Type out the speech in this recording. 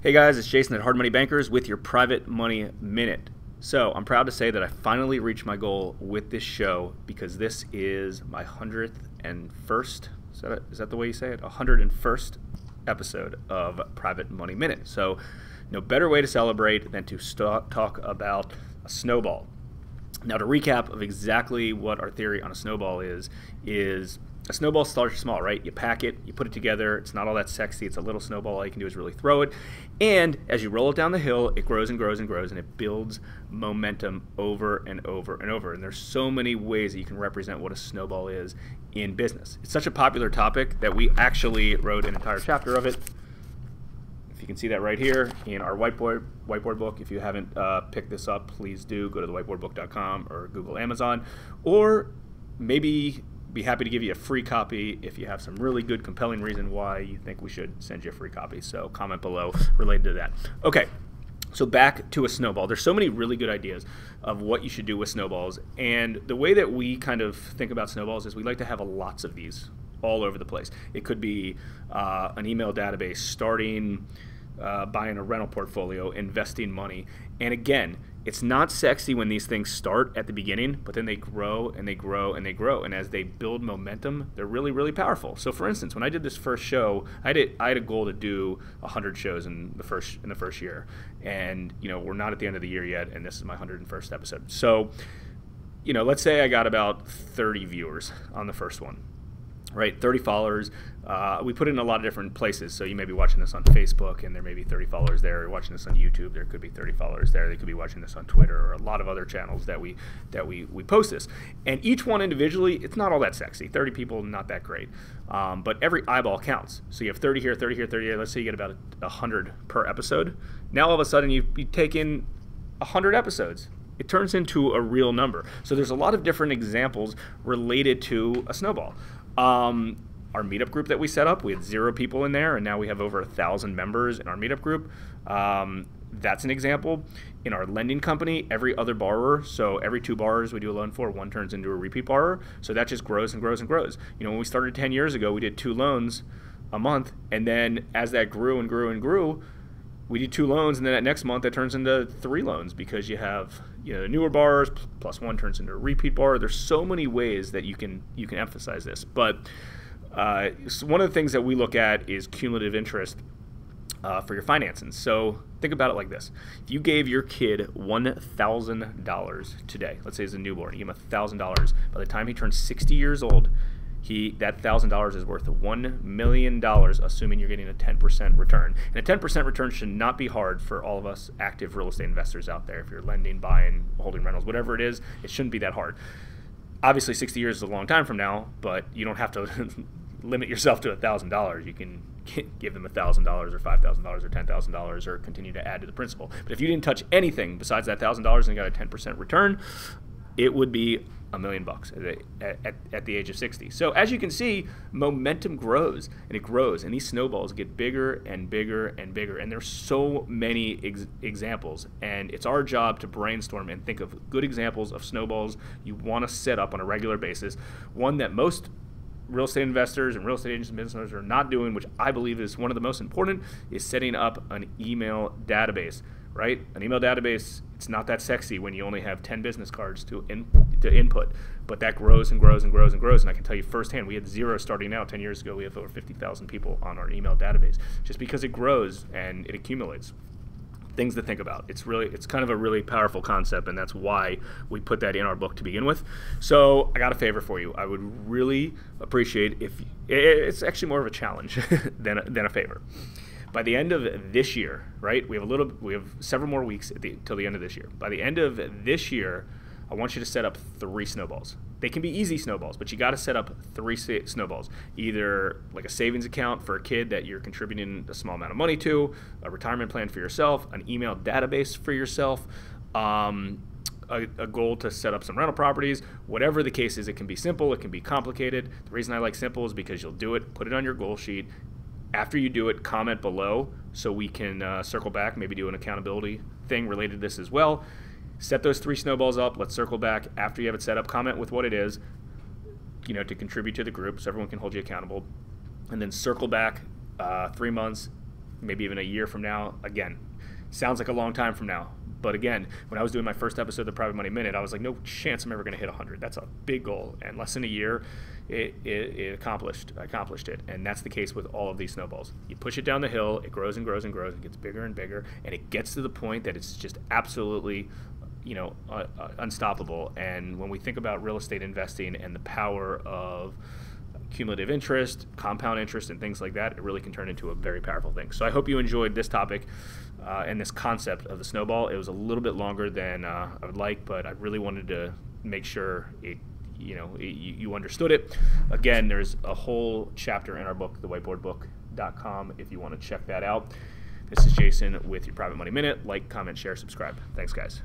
Hey guys, it's Jason at Hard Money Bankers with your Private Money Minute. So I'm proud to say that I finally reached my goal with this show because this is my 101st, is that the way you say it? 101st episode of Private Money Minute. So no better way to celebrate than to talk about a snowball. Now to recap of exactly what our theory on a snowball is a snowball starts small, right? You pack it, you put it together, it's not all that sexy, it's a little snowball, all you can do is really throw it, and as you roll it down the hill, it grows and grows and grows, and it builds momentum over and over and over, and there's so many ways that you can represent what a snowball is in business. It's such a popular topic that we actually wrote an entire chapter of it. If you can see that right here in our whiteboard book. If you haven't picked this up, please do go to thewhiteboardbook.com or Google Amazon, or maybe be happy to give you a free copy if you have some really good, compelling reason why you think we should send you a free copy. So comment below related to that. Okay, so back to a snowball. There's so many really good ideas of what you should do with snowballs, and the way that we kind of think about snowballs is we like to have lots of these all over the place. It could be an email database, starting buying a rental portfolio, investing money. And again, it's not sexy when these things start at the beginning, but then they grow and they grow and they grow. And as they build momentum, they're really, really powerful. So for instance, when I did this first show, I had a goal to do 100 shows in the first year. And we're not at the end of the year yet, and this is my 101st episode. So, let's say I got about 30 viewers on the first one. Right, 30 followers. We put it in a lot of different places. So you may be watching this on Facebook, and there may be 30 followers there. You're watching this on YouTube, there could be 30 followers there. They could be watching this on Twitter or a lot of other channels that we post this. And each one individually, it's not all that sexy. 30 people, not that great. But every eyeball counts. So you have 30 here, 30 here, 30 here. Let's say you get about 100 per episode. Now all of a sudden you take in 100 episodes. It turns into a real number. So there's a lot of different examples related to a snowball. Our meetup group that we set up, we had 0 people in there, and now we have over 1,000 members in our meetup group. That's an example. In our lending company, every other borrower, so every 2 borrowers we do a loan for, 1 turns into a repeat borrower. So that just grows and grows and grows. When we started 10 years ago, we did 2 loans a month, and then as that grew and grew and grew, we did 2 loans, and then that next month it turns into 3 loans because you have newer borrowers plus 1 turns into a repeat borrower. There's so many ways that you can emphasize this. But so one of the things that we look at is cumulative interest for your financing. So think about it like this: if you gave your kid $1,000 today, let's say he's a newborn, you give him $1,000. By the time he turns 60 years old, that $1,000 is worth $1 million, assuming you're getting a 10% return. And a 10% return should not be hard for all of us active real estate investors out there. If you're lending, buying, holding rentals, whatever it is, it shouldn't be that hard. Obviously, 60 years is a long time from now, but you don't have to limit yourself to $1,000. You can give them $1,000 or $5,000 or $10,000 or continue to add to the principal. But if you didn't touch anything besides that $1,000 and got a 10% return, it would be $1 million at the age of 60. So as you can see, momentum grows and it grows, and these snowballs get bigger and bigger and bigger. And there's so many examples, and it's our job to brainstorm and think of good examples of snowballs you want to set up on a regular basis. One that most real estate investors and real estate agents and business owners are not doing, which I believe is one of the most important, is setting up an email database. Right? An email database, it's not that sexy when you only have 10 business cards to input, but that grows and grows and grows and grows. And I can tell you firsthand, we had 0 starting out 10 years ago. We have over 50,000 people on our email database just because it grows and it accumulates. Things to think about. It's kind of a really powerful concept, and that's why we put that in our book to begin with. So I got a favor for you. I would really appreciate if it's actually more of a challenge than a favor. By the end of this year, right? We have several more weeks till the end of this year. By the end of this year, I want you to set up 3 snowballs. They can be easy snowballs, but you got to set up 3 snowballs. Either like a savings account for a kid that you're contributing a small amount of money to, a retirement plan for yourself, an email database for yourself, a goal to set up some rental properties. Whatever the case is, it can be simple, it can be complicated. The reason I like simple is because you'll do it, put it on your goal sheet. After you do it, comment below so we can circle back, maybe do an accountability thing related to this as well. Set those 3 snowballs up. Let's circle back after you have it set up. Comment with what it is, to contribute to the group so everyone can hold you accountable. And then circle back 3 months maybe even a year from now. Again, sounds like a long time from now. But again, when I was doing my first episode of the Private Money Minute, I was like, no chance I'm ever going to hit 100. That's a big goal. And less than a year, I accomplished it. And that's the case with all of these snowballs. You push it down the hill, it grows and grows and grows, it gets bigger and bigger, and it gets to the point that it's just absolutely, unstoppable. And when we think about real estate investing and the power of cumulative interest, compound interest, and things like that, it really can turn into a very powerful thing. So I hope you enjoyed this topic and this concept of the snowball. It was a little bit longer than I would like, but I really wanted to make sure you understood it. Again, there's a whole chapter in our book, thewhiteboardbook.com, if you want to check that out. This is Jason with your Private Money Minute. Like, comment, share, subscribe. Thanks, guys.